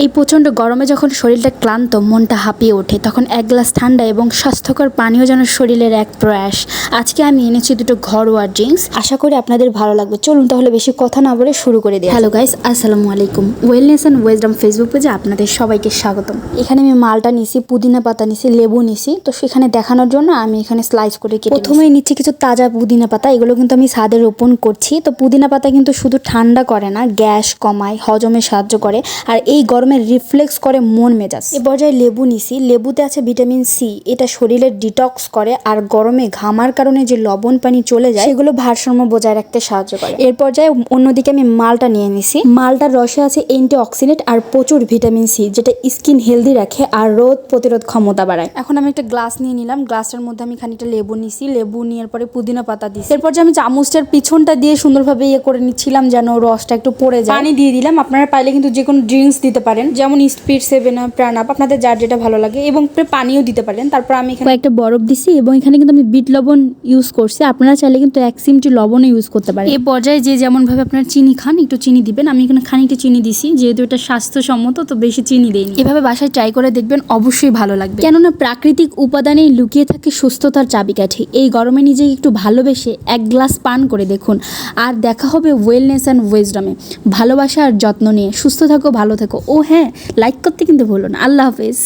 এই প্রচণ্ড গরমে যখন শরীরটা ক্লান্ত, মনটা হাঁপিয়ে ওঠে, তখন এক গ্লাস ঠান্ডা এবং স্বাস্থ্যকর পানীয় যেন শরীরের এক প্রয়াস। আজকে আমি এনেছি দুটো ঘরোয়া ড্রিঙ্কস, আশা করি আপনাদের ভালো লাগবে। চলুন তাহলে বেশি কথা না বলে শুরু করে দিই। হ্যালো গাইস, আসসালামু আলাইকুম। ওয়েলনেস অ্যান্ড ওয়েজডম ফেসবুক পেজে আপনাদের সবাইকে স্বাগতম। এখানে আমি মালটা নিছি, পুদিনা পাতা নিছি, লেবু নিছি। তো সেখানে দেখানোর জন্য আমি এখানে স্লাইস করে কেটে প্রথমেই নিচ্ছি কিছু তাজা পুদিনা পাতা। এগুলো কিন্তু আমি ছাদে রোপণ করছি। তো পুদিনা পাতা কিন্তু শুধু ঠান্ডা করে না, গ্যাস কমায়, হজমে সাহায্য করে, আর এই গরমে রিফ্লেক্স করে মন মেজাজ। এ পর্যায়ে লেবু নিছি। লেবুতে আছে ভিটামিন সি, এটা শরীরের ডিটক্স করে আর গরমে ঘামার কারণে যে লবণ পানি চলে যায় সেগুলো ভারসাম্য বজায় রাখতে সাহায্য করে। এর পর্যায়ে অন্যদিকে আমি মালটা নিয়ে নিছি। মালটার রসে আছে অ্যান্টিঅক্সিডেন্ট আর প্রচুর ভিটামিন সি, যেটা স্কিন হেলদি রাখে আর রোগ প্রতিরোধ ক্ষমতা বাড়ায়। এখন আমি একটা গ্লাস নিয়ে নিলাম। গ্লাসটার মধ্যে আমি খানিকটা লেবু নিছি। লেবু নেওয়ার পরে পুদিনা পাতা দিছি। এরপর যে আমি চামচটার পিছনটা দিয়ে সুন্দরভাবে করে নিচ্ছিলাম যেন রসটা একটু পড়ে যায়। পানি দিয়ে দিলাম। আপনারা পাইলে কিন্তু যে কোনো ড্রিঙ্কস দিতে পারেন, যেমন স্পিড, 7 আপ, প্রাণ আপ, আপনাদের যার যেটা ভালো লাগে, এবং পানিও দিতে পারেন। তারপর আমি এখানে একটা বরফ দিছি এবং এখানে কিন্তু আমি বিট লবণ ইউজ করছি। আপনারা চাইলে কিন্তু 1 চিমটি লবণও ইউজ করতে পারেন। এই পর্যায়ে যে যেমন ভাবে আপনারা চিনি খান, একটু চিনি দিবেন। আমি এখানে খানিকটা চিনি দিছি, যেহেতু এটা স্বাস্থ্যসম্মত, তো বেশি চিনি দেইনি। এভাবে বাসায় ট্রাই করে দেখবেন, অবশ্যই ভালো লাগবে। কেননা প্রাকৃতিক উপাদানেই লুকিয়ে থাকে সুস্থতার চাবিকাঠি। এই গরমে নিজেকে একটু ভালোবেসে এক গ্লাস পান করে দেখুন। আর দেখা হবে ওয়েলনেস অ্যান্ড ওয়েজডমে। ভালোবাসা আর যত্ন নিয়ে। সুস্থ থাকো, ভালো থেকো। ও হ্যাঁ, লাইক করতে কিন্তু ভুলো না। আল্লাহ হাফেজ।